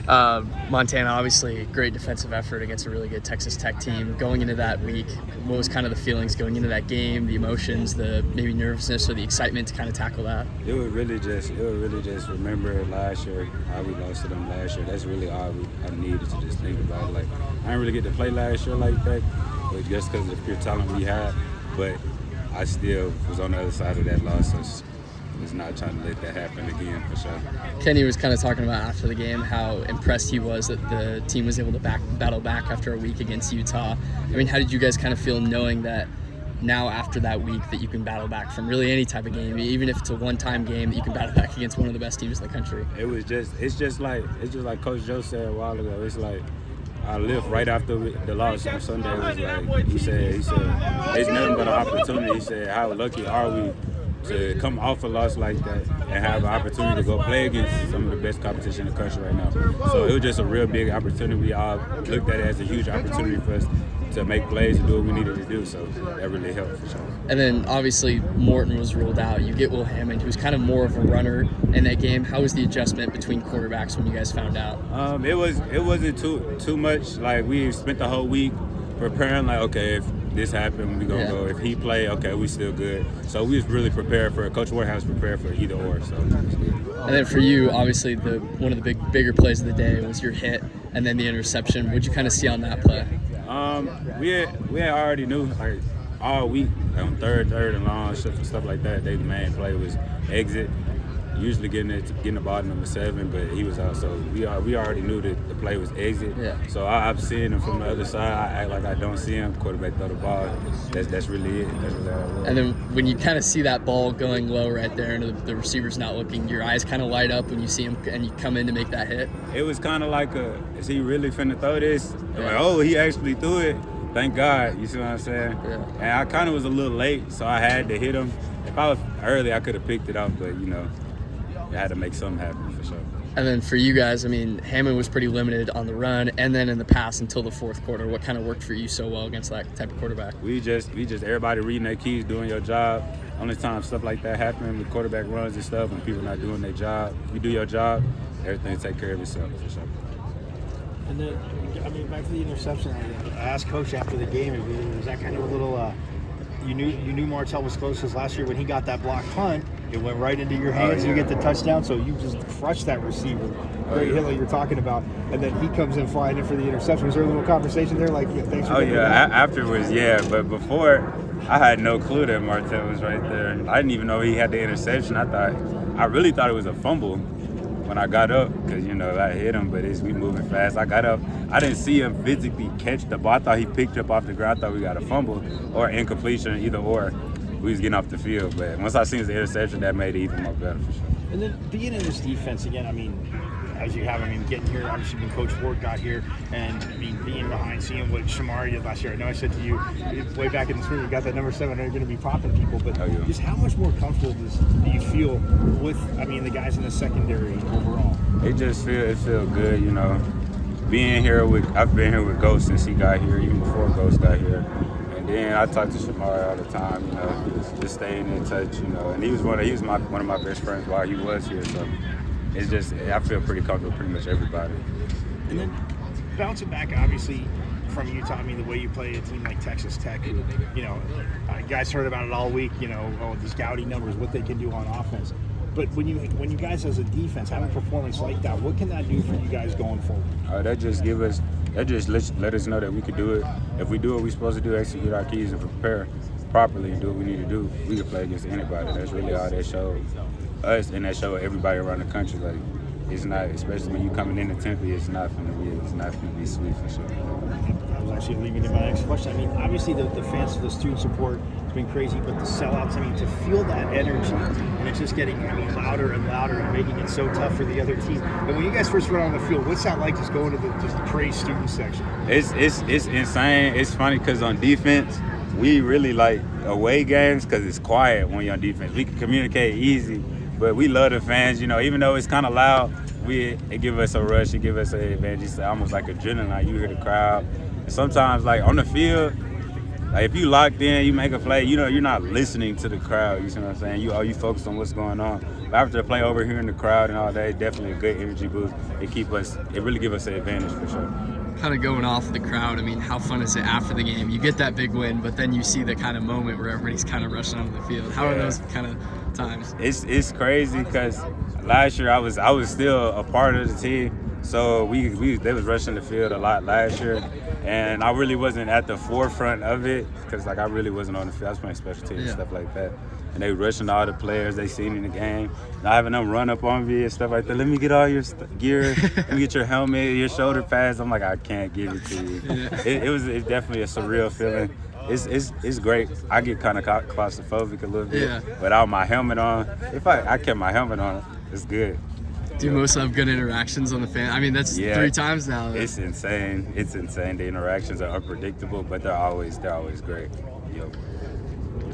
Montana, obviously, great defensive effort against a really good Texas Tech team. Going into that week, what was kind of the feelings going into that game, the emotions, the maybe nervousness or the excitement to kind of tackle that? It was really just remember last year, how we lost to them last year. That's really all I needed to just think about it. Like, I didn't really get to play last year like that, but just because of the pure talent we had, but I still was on the other side of that loss, so was not trying to let that happen again, for sure. Kenny was kind of talking about after the game how impressed he was that the team was able to battle back after a week against Utah. I mean, how did you guys kind of feel knowing that now after that week that you can battle back from really any type of game, even if it's a one-time game, that you can battle back against one of the best teams in the country? It's just like Coach Joe said a while ago. It's like I lived right after the loss on Sunday. It was like he said it's nothing but an opportunity. He said, how lucky are we to come off a loss like that and have an opportunity to go play against some of the best competition in the country right now. So it was just a real big opportunity. We all looked at it as a huge opportunity for us to make plays and do what we needed to do. So that really helped, for sure. And then obviously Morton was ruled out. You get Will Hammond, who's kind of more of a runner in that game. How was the adjustment between quarterbacks when you guys found out? It wasn't too much. Like, we spent the whole week preparing, like, okay, if this happened, we gonna go. If he play, okay, we still good. So we was really prepared for it. Coach Warehouse prepared for either or. So it's good. And then for you, obviously, one of the bigger plays of the day was your hit and then the interception. What'd you kind of see on that play? We had already knew, like, all week on third and long stuff like that. The main play was exit. Usually getting the ball to number 7, but he was out. So we already knew that the play was exit. Yeah. So I'm seeing him from the other side. I act like I don't see him. Quarterback throw the ball. That's really it. That's really all it was. And then when you kind of see that ball going low right there and the receiver's not looking, your eyes kind of light up when you see him and you come in to make that hit. It was kind of like is he really finna throw this? Yeah. Like, oh, he actually threw it. Thank God. You see what I'm saying? Yeah. And I kind of was a little late, so I had to hit him. If I was early, I could have picked it up, but, I had to make something happen, for sure. And then for you guys, I mean, Hammond was pretty limited on the run and then in the pass until the fourth quarter. What kind of worked for you so well against that type of quarterback? We just everybody reading their keys, doing your job. Only time stuff like that happen with quarterback runs and stuff, when people not doing their job. If you do your job, everything take care of itself, for sure. And then, back to the interception, I asked Coach after the game, was that kind of a little, you knew Martell was close, because last year when he got that blocked punt, it went right into your hands. You get the touchdown, so you just crushed that receiver. Great hit like you're talking about. And then he comes in flying in for the interception. Was there a little conversation there? Like, thanks for afterwards, but before, I had no clue that Martell was right there. I didn't even know he had the interception. I really thought it was a fumble when I got up, because, I hit him, but we moving fast. I got up. I didn't see him physically catch the ball. I thought he picked up off the ground. I thought we got a fumble or incompletion, either or. We was getting off the field, but once I seen the interception, that made it even more better, for sure. And then being in this defense again, as you have, getting here, obviously when Coach Ward got here, and being behind, seeing what Shamari did last year. I know I said to you way back in the spring, you got that number 7, and you're going to be popping people, but just how much more comfortable do you feel with, the guys in the secondary overall? It feels good, Being here I've been here with Ghost since he got here, even before Ghost got here. And then I talk to Shamari all the time, just staying in touch, and he was one of my best friends while he was here, so it's just, I feel pretty comfortable with pretty much everybody. And then bouncing back, obviously, from Utah, the way you play a team like Texas Tech, who, guys heard about it all week, these Gaudy numbers, what they can do on offense. But when you guys as a defense have a performance like that, what can that do for you guys going forward? That just let us know that we could do it. If we do what we're supposed to do, execute our keys and prepare properly and do what we need to do, we can play against anybody. That's really all that showed us, and that showed everybody around the country. Like, it's not, especially when you coming into Tempe, it's not going to be sweet, for sure. I was actually leading into my next question. Obviously the fans, the student support has been crazy, but the sellouts, to feel that energy, and it's just getting louder and louder and making it so tough for the other team. But when you guys first run on the field, what's that like, just going to the praise student section? It's insane. It's funny because on defense, we really like away games because it's quiet when you're on defense. We can communicate easy, but we love the fans. Even though it's kind of loud, it give us a rush. It give us an advantage. It's almost like adrenaline. Like, you hear the crowd. And sometimes, like, on the field, like, if you locked in, you make a play, you're not listening to the crowd. You see what I'm saying? You focus on what's going on. But after the play over here in the crowd and all that, definitely a good energy boost. It really give us an advantage for sure. Kind of going off the crowd, I mean, how fun is it after the game? You get that big win, but then you see the kind of moment where everybody's kind of rushing onto the field. How are those kind of times? It's crazy because last year I was still a part of the team. So they was rushing the field a lot last year, and I really wasn't at the forefront of it because I really wasn't on the field. I was playing special teams and stuff like that, and they rushing all the players they seen in the game, and having them run up on me and stuff like that. Let me get all your gear, let me get your helmet, your shoulder pads. I'm like, I can't give it to you. It's definitely a surreal feeling. It's great. I get kind of claustrophobic a little bit without my helmet on. If I kept my helmet on, it's good. Do you most have good interactions on the fan? I mean, that's 3 times now. It's insane. It's insane. The interactions are unpredictable, but they're always great. Yep.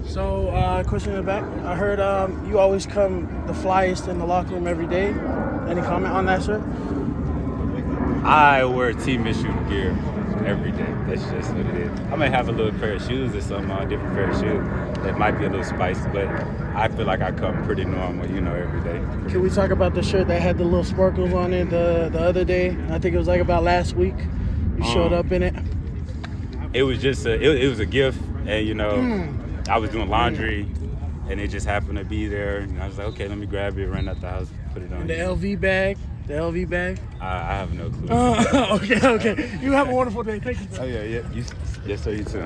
So, question in the back. I heard you always come the flyest in the locker room every day. Any comment on that, sir? I wear team issue gear every day. That's just what it is. I may have a little pair of shoes or something, a different pair of shoes that might be a little spicy, but I feel like I come pretty normal, every day. Can we talk about the shirt that had the little sparkles on it the other day? I think it was like about last week. You showed up in it. It was just it was a gift, and I was doing laundry, and it just happened to be there. And I was like, okay, let me grab it, run out the house, put it on. And the LV bag. The LV bag? I have no clue. Okay. You have a wonderful day. Thank you. Oh, yeah. Yes, sir, you too.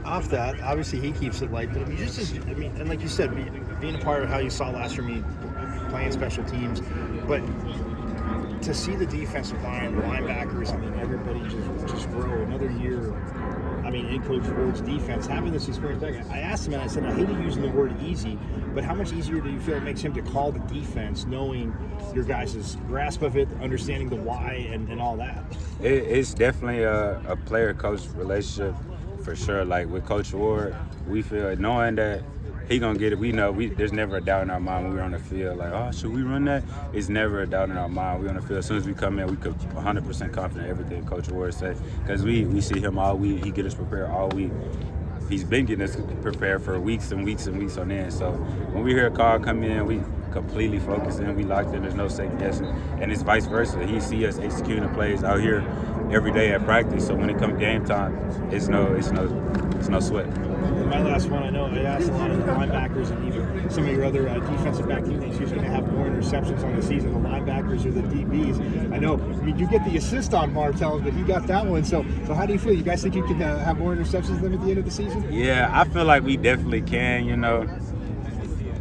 Off that, obviously he keeps it light, but and like you said, being a part of how you saw last year, playing special teams, but to see the defensive line, the linebackers, everybody just grow another year. In Coach Ward's defense, having this experience back, I asked him and I said, I hated using the word easy, but how much easier do you feel it makes him to call the defense, knowing your guys' grasp of it, understanding the why and all that? It's definitely a player-coach relationship for sure. Like with Coach Ward, we feel knowing that he gonna get it. We know there's never a doubt in our mind when we're on the field. Like, oh, should we run that? It's never a doubt in our mind. We're on the field. As soon as we come in, we could 100% confident in everything Coach Ward said. Because we see him all week. He get us prepared all week. He's been getting us prepared for weeks and weeks and weeks on end. So when we hear a call come in, we completely focus in. We locked in. There's no second guessing. And it's vice versa. He see us executing the plays out here every day at practice. So when it comes game time, it's no sweat. My last one, I know I asked a lot of the linebackers and even some of your other defensive back teammates who's going to have more interceptions on the season, the linebackers or the DBs. I know you get the assist on Martell, but he got that one. So how do you feel? You guys think you can have more interceptions than them at the end of the season? Yeah, I feel like we definitely can.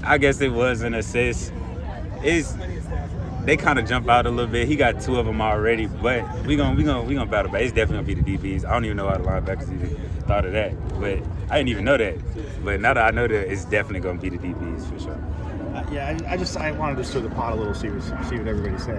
I guess it was an assist. They kind of jump out a little bit. He got 2 of them already, but we gonna battle back. It's definitely gonna be the DBs. I don't even know how the linebackers even thought of that, but I didn't even know that. But now that I know that, it's definitely gonna be the DBs for sure. I wanted to stir the pot a little, see what everybody said.